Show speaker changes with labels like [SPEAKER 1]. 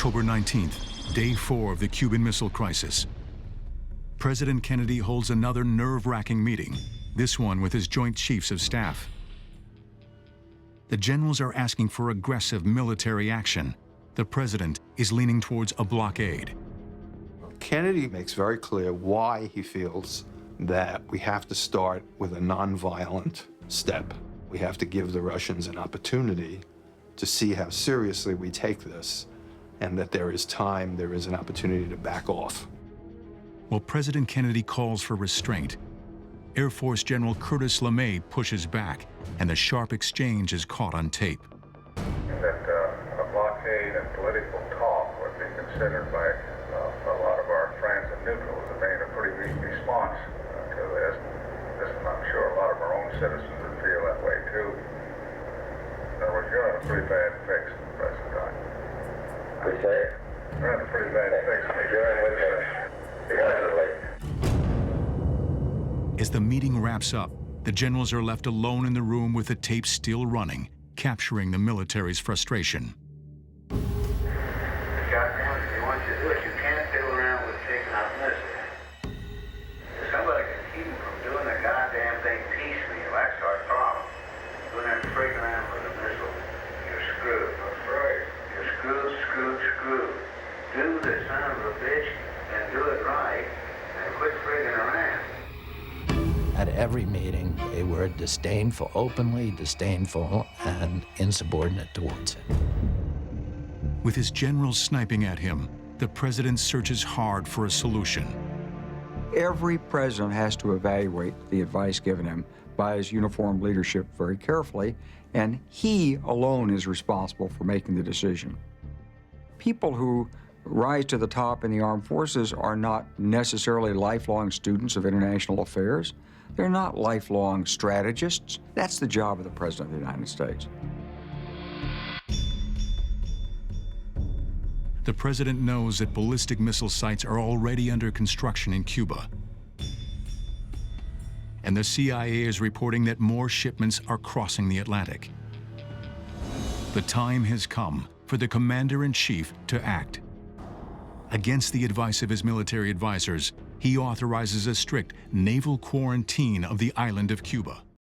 [SPEAKER 1] October 19th, day 4 of the Cuban Missile Crisis. President Kennedy holds another nerve-wracking meeting, this one with his Joint Chiefs of Staff. The generals are asking for aggressive military action. The president is leaning towards a blockade.
[SPEAKER 2] Kennedy makes very clear why he feels that we have to start with a nonviolent step. We have to give the Russians an opportunity to see how seriously we take this, and that there is time, there is an opportunity to back off.
[SPEAKER 1] While President Kennedy calls for restraint, Air Force General Curtis LeMay pushes back, and the sharp exchange is caught on tape.
[SPEAKER 3] That a blockade and political talk would be considered by a lot of our friends and neutrals as being a pretty weak response to this. I'm sure a lot of our own citizens would feel that way too. In other words, you're in a pretty bad fix at the present time.
[SPEAKER 4] We say?
[SPEAKER 3] You're in a pretty bad fix.
[SPEAKER 4] You're in with me.
[SPEAKER 1] As the meeting wraps up, the generals are left alone in the room with the tape still running, capturing the military's frustration.
[SPEAKER 4] Goddamn, if you want you to do it, you can't fiddle around with taking out missiles. If somebody can keep them from doing the goddamn thing piecemeal, that's our problem. Doing that freaking around with a missile, you're screwed. That's right. You're screwed, screwed, screwed. Do the son of a bitch and do it right, and quit frigging around.
[SPEAKER 5] At every meeting, they were disdainful, openly disdainful and insubordinate towards him.
[SPEAKER 1] With his generals sniping at him, the president searches hard for a solution.
[SPEAKER 6] Every president has to evaluate the advice given him by his uniformed leadership very carefully, and he alone is responsible for making the decision. People who rise to the top in the armed forces are not necessarily lifelong students of international affairs. They're not lifelong strategists. That's the job of the President of the United States.
[SPEAKER 1] The president knows that ballistic missile sites are already under construction in Cuba. And the CIA is reporting that more shipments are crossing the Atlantic. The time has come for the commander-in-chief to act. Against the advice of his military advisors, he authorizes a strict naval quarantine of the island of Cuba.